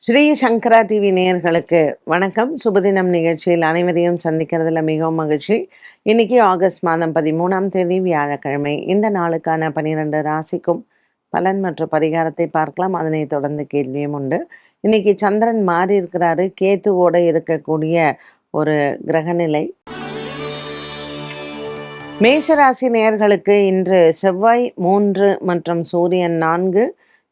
ஸ்ரீ சங்கரா TV நேயர்களுக்கு வணக்கம். சுபதினம் நிகழ்ச்சியில் அனைவரையும் சந்திக்கிறதுல மிகவும் மகிழ்ச்சி. இன்னைக்கு ஆகஸ்ட் மாதம் 13ஆம் தேதி வியாழக்கிழமை. இந்த நாளுக்கான 12 ராசிக்கும் பலன் மற்றும் பரிகாரத்தை பார்க்கலாம். அதனைத் தொடர்ந்து கேள்வியும் உண்டு. இன்னைக்கு சந்திரன் மாறி இருக்கிறாரு. கேத்துவோட இருக்கக்கூடிய ஒரு கிரகநிலை. மேஷராசி நேயர்களுக்கு இன்று செவ்வாய் 3 மற்றும் சூரியன் 4,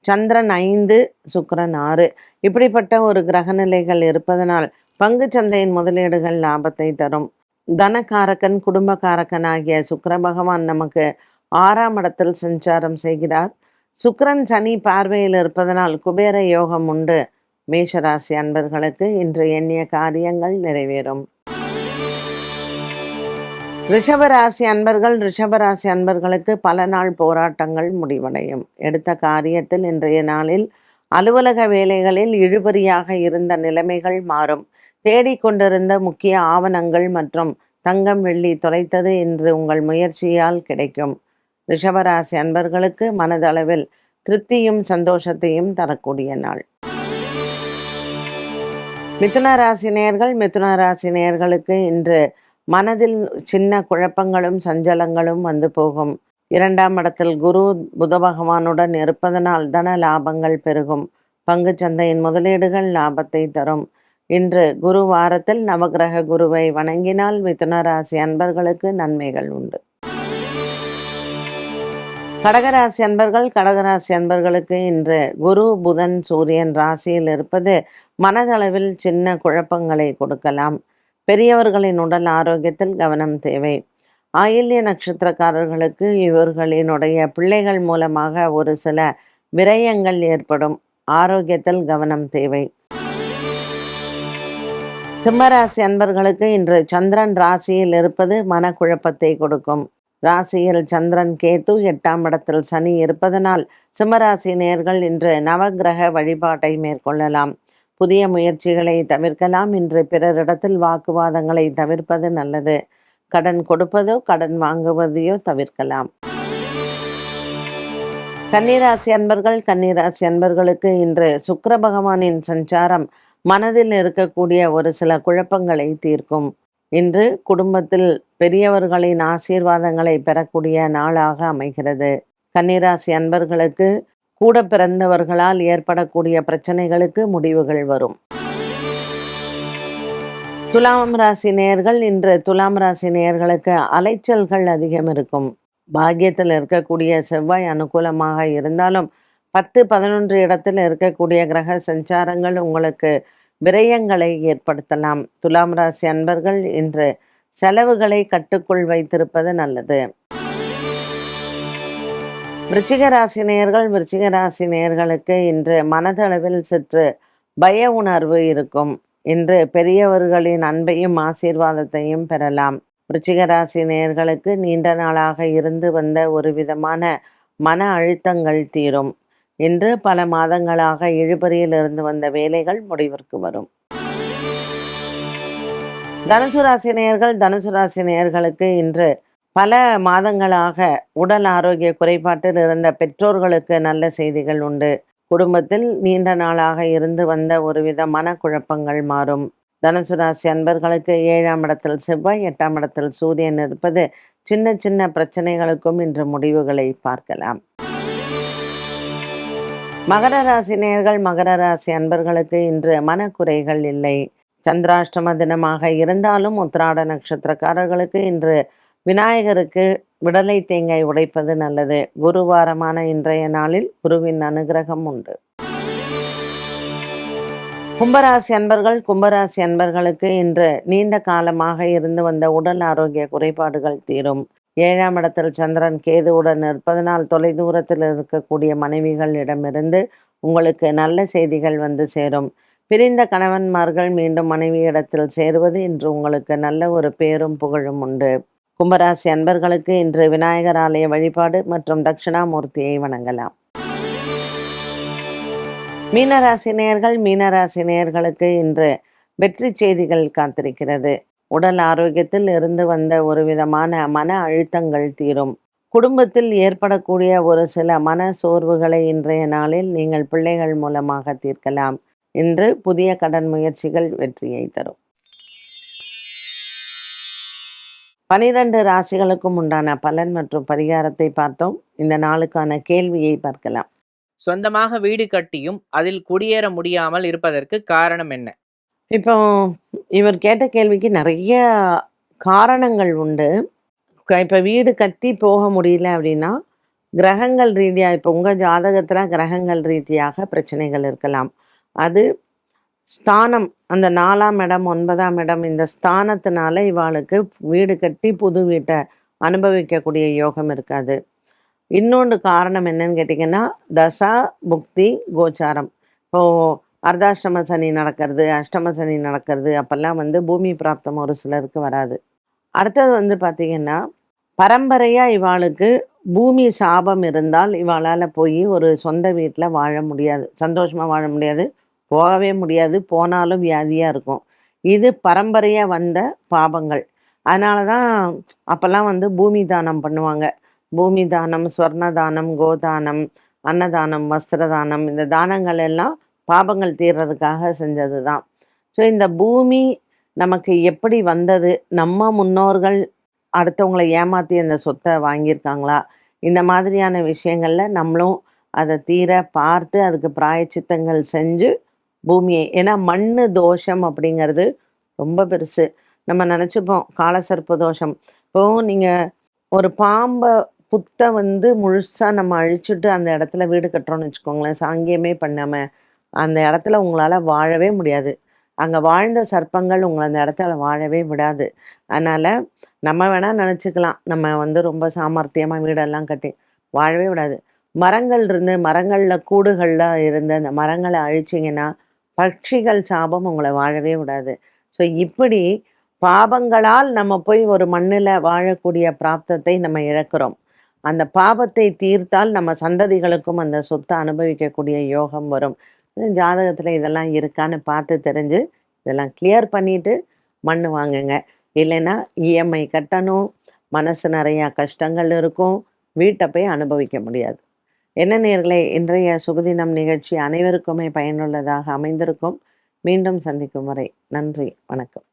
சந்திரன் 5, சுக்கிரன் 6 இப்படிப்பட்ட ஒரு கிரகநிலைகள் இருப்பதனால் பங்கு சந்தையின் முதலீடுகள் லாபத்தை தரும். தனகாரகன் குடும்பகாரகன் ஆகிய சுக்கிர பகவான் நமக்கு 6ஆம் இடத்தில் சஞ்சாரம் செய்கிறார். சுக்கிரன் சனி பார்வையில் இருப்பதனால் குபேர யோகம் உண்டு. மேஷராசி அன்பர்களுக்கு இன்று எண்ணிய காரியங்கள் நிறைவேறும். ரிஷபராசி அன்பர்களுக்கு பல நாள் போராட்டங்கள் முடிவடையும். எடுத்த காரியத்தில் இன்றைய நாளில் அலுவலக வேலைகளில் இழுபறியாக இருந்த நிலைமைகள் மாறும். தேடிக்கொண்டிருந்த முக்கிய ஆவணங்கள் மற்றும் தங்கம் வெள்ளி தொலைத்தது இன்று உங்கள் முயற்சியால் கிடைக்கும். ரிஷபராசி அன்பர்களுக்கு மனதளவில் திருப்தியும் சந்தோஷத்தையும் தரக்கூடிய நாள். மிதுன ராசி நேயர்களுக்கு இன்று மனதில் சின்ன குழப்பங்களும் சஞ்சலங்களும் வந்து போகும். 2ஆம் இடத்தில் குரு புத பகவானுடன் இருப்பதனால் தன லாபங்கள் பெருகும். பங்கு சந்தையின் முதலீடுகள் லாபத்தை தரும். இன்று குரு வாரத்தில் நவகிரக குருவை வணங்கினால் மிதுன ராசி அன்பர்களுக்கு நன்மைகள் உண்டு. கடகராசி அன்பர்களுக்கு இன்று குரு புதன் சூரியன் ராசியில் இருப்பது மனதளவில் சின்ன குழப்பங்களை கொடுக்கலாம். பெரியவர்களின் உடல் ஆரோக்கியத்தில் கவனம் தேவை. ஆயில்ய நட்சத்திரக்காரர்களுக்கு இவர்களினுடைய பிள்ளைகள் மூலமாக ஒரு சில விரயங்கள் ஏற்படும். ஆரோக்கியத்தில் கவனம் தேவை. சிம்மராசி அன்பர்களுக்கு இன்று சந்திரன் ராசியில் இருப்பது மனக்குழப்பத்தை கொடுக்கும். ராசியில் சந்திரன் கேத்து 8ஆம் இடத்தில் சனி இருப்பதனால் சிம்மராசி நேயர்கள் இன்று நவகிரக வழிபாட்டை மேற்கொள்ளலாம். புதிய முயற்சிகளை தவிர்க்கலாம். இன்று பிறரிடத்தில் வாக்குவாதங்களை தவிர்ப்பது நல்லது. கடன் கொடுப்பதோ கடன் வாங்குவதையோ தவிர்க்கலாம். கன்னிராசி அன்பர்களுக்கு இன்று சுக்கிர பகவானின் சஞ்சாரம் மனதில் இருக்கக்கூடிய ஒரு சில குழப்பங்களை தீர்க்கும். இன்று குடும்பத்தில் பெரியவர்களின் ஆசீர்வாதங்களை பெறக்கூடிய நாளாக அமைகிறது. கன்னிராசி அன்பர்களுக்கு கூட பிறந்தவர்களால் ஏற்படக்கூடிய பிரச்சனைகளுக்கு முடிவுகள் வரும். இன்று துலாம் ராசி நேயர்களுக்கு அலைச்சல்கள் அதிகம் இருக்கும். பாக்கியத்தில் இருக்கக்கூடிய செவ்வாய் அனுகூலமாக இருந்தாலும் 10, 11 இடத்தில் இருக்கக்கூடிய கிரக சஞ்சாரங்கள் உங்களுக்கு விரயங்களை ஏற்படுத்தலாம். துலாம் ராசி அன்பர்கள் இன்று செலவுகளை கட்டுக்குள் வைத்திருப்பது நல்லது. விருச்சிக ராசி நேயர்களுக்கு இன்று மனதளவில் சற்று பய உணர்வு இருக்கும். இன்று பெரியவர்களின் அன்பையும் ஆசீர்வாதத்தையும் பெறலாம். விருச்சிக ராசி நேயர்களுக்கு நீண்ட நாளாக இருந்து வந்த ஒரு விதமான மன அழுத்தங்கள் தீரும். இன்று பல மாதங்களாக இழுபறியில் இருந்து வந்த வேலைகள் முடிவிற்கு வரும். தனுசு ராசி நேயர்களுக்கு இன்று பல மாதங்களாக உடல் ஆரோக்கிய குறைபாட்டில் இருந்த பெற்றோர்களுக்கு நல்ல செய்திகள் உண்டு. குடும்பத்தில் நீண்ட நாளாக இருந்து வந்த ஒருவித மனக்குழப்பங்கள் மாறும். தனுசு ராசி அன்பர்களுக்கு 7ஆம் இடத்தில் செவ்வாய் 8ஆம் இடத்தில் சூரியன் இருப்பது சின்ன சின்ன பிரச்சனைகளுக்கும் இன்று முடிவுகளை பார்க்கலாம். மகர ராசி அன்பர்களுக்கு இன்று மனக்குறைகள் இல்லை. சந்திராஷ்டம தினமாக இருந்தாலும் உத்திராட நட்சத்திரக்காரர்களுக்கு இன்று விநாயகருக்கு விடலை தேங்காய் உடைப்பது நல்லது. குருவாரமான இன்றைய நாளில் குருவின் அனுகிரகம் உண்டு. கும்பராசி அன்பர்களுக்கு இன்று நீண்ட காலமாக இருந்து வந்த உடல் ஆரோக்கிய குறைபாடுகள் தீரும். 7ஆம் இடத்தில் சந்திரன் கேதுவுடன் இருப்பதனால் தொலைதூரத்தில் இருக்கக்கூடிய மனைவிகளிடமிருந்து உங்களுக்கு நல்ல செய்திகள் வந்து சேரும். பிரிந்த கணவன்மார்கள் மீண்டும் மனைவியிடத்தில் சேருவது இன்று உங்களுக்கு நல்ல ஒரு பேரும் புகழும் உண்டு. கும்பராசி அன்பர்களுக்கு இன்று விநாயகர் ஆலய வழிபாடு மற்றும் தட்சிணாமூர்த்தியை வணங்கலாம். மீனராசி நேயர்களுக்கு இன்று வெற்றி செய்திகள் காத்திருக்கிறது. உடல் ஆரோக்கியத்தில் இருந்து வந்த ஒரு விதமான மன அழுத்தங்கள் தீரும். குடும்பத்தில் ஏற்படக்கூடிய ஒரு சில மன சோர்வுகளை இன்றைய நாளில் நீங்கள் பிள்ளைகள் மூலமாக தீர்க்கலாம். இன்று புதிய கடன் முயற்சிகள் வெற்றியை தரும். 12 ராசிகளுக்கும் உண்டான பலன் மற்றும் பரிகாரத்தை பார்த்தோம். இந்த நாளுக்கான கேள்வியை பார்க்கலாம். சொந்தமாக வீடு கட்டியும் அதில் குடியேற முடியாமல் இருப்பதற்கு காரணம் என்ன? இப்போ இவர் கேட்ட கேள்விக்கு நிறைய காரணங்கள் உண்டு. இப்போ வீடு கட்டி போக முடியல அப்படின்னா, கிரகங்கள் ரீதியா இப்போ உங்க ஜாதகத்துல கிரகங்கள் ரீதியாக பிரச்சனைகள் இருக்கலாம். அது ஸ்தானம் அந்த 4ஆம் இடம், 9ஆம் இடம் இந்த ஸ்தானத்தினால இவாளுக்கு வீடு கட்டி புது வீட்டை அனுபவிக்கக்கூடிய யோகம் இருக்காது. இன்னொன்று காரணம் என்னன்னு கேட்டிங்கன்னா, தசா, புக்தி, கோச்சாரம். இப்போது அர்த்தாஷ்டம சனி நடக்கிறது, அஷ்டம சனி நடக்கிறது, அப்போல்லாம் வந்து பூமி பிராப்தம் ஒரு சிலருக்கு வராது. அடுத்தது வந்து பார்த்திங்கன்னா, பரம்பரையாக இவாளுக்கு பூமி சாபம் இருந்தால் இவாளால் போய் ஒரு சொந்த வீட்டில் வாழ முடியாது, சந்தோஷமாக வாழ முடியாது, போகவே முடியாது, போனாலும் வியாதியாக இருக்கும். இது பரம்பரையாக வந்த பாபங்கள். அதனால தான் அப்போல்லாம் வந்து பூமி தானம் பண்ணுவாங்க. பூமி தானம், ஸ்வர்ண தானம், கோதானம், அன்னதானம், வஸ்திரதானம் இந்த தானங்கள் எல்லாம் பாபங்கள் தீர்றதுக்காக செஞ்சது தான். ஸோ இந்த பூமி நமக்கு எப்படி வந்தது, நம்ம முன்னோர்கள் அடுத்தவங்களை ஏமாற்றி அந்த சொத்தை வாங்கியிருக்காங்களா, இந்த மாதிரியான விஷயங்களில் நம்மளும் அதை தீர பார்த்து அதுக்கு பிராயச்சித்தங்கள் செஞ்சு பூமியை, ஏன்னா மண் தோஷம் அப்படிங்கிறது ரொம்ப பெருசு. நம்ம நினச்சிப்போம் காலசர்ப்ப தோஷம். இப்போது நீங்கள் ஒரு பாம்பை புத்தை வந்து முழுசாக நம்ம அழிச்சுட்டு அந்த இடத்துல வீடு கட்டுறோம்னு வச்சுக்கோங்களேன், சாங்கியமே பண்ணாமல் அந்த இடத்துல உங்களால் வாழவே முடியாது. அங்கே வாழ்ந்த சர்ப்பங்கள் உங்களை அந்த இடத்துல வாழவே விடாது. அதனால் நம்ம வேணால் நினச்சிக்கலாம் நம்ம வந்து ரொம்ப சாமர்த்தியமாக வீடெல்லாம் கட்டி, வாழவே விடாது. மரங்கள் இருந்து மரங்களில் கூடுகளில் இருந்து அந்த மரங்களை அழிச்சிங்கன்னா பட்சிகள் சாபம் உங்களை வாழவே விடாது. ஸோ இப்படி பாபங்களால் நம்ம போய் ஒரு மண்ணில் வாழக்கூடிய பிராப்தத்தை நம்ம இழக்கிறோம். அந்த பாபத்தை தீர்த்தால் நம்ம சந்ததிகளுக்கும் அந்த சொத்தை அனுபவிக்கக்கூடிய யோகம் வரும். ஜாதகத்தில் இதெல்லாம் இருக்கான்னு பார்த்து தெரிஞ்சு இதெல்லாம் கிளியர் பண்ணிட்டு மண் வாங்குங்க. இல்லைன்னா இஎம்ஐ கட்டணும், மனசு நிறையா கஷ்டங்கள் இருக்கும், வீட்டை போய் அனுபவிக்க முடியாது. என்ன நேயர்களே, இன்றைய சுபதினம் நிகழ்ச்சி அனைவருக்குமே பயனுள்ளதாக அமைந்திருக்கும். மீண்டும் சந்திக்கும் வரை நன்றி, வணக்கம்.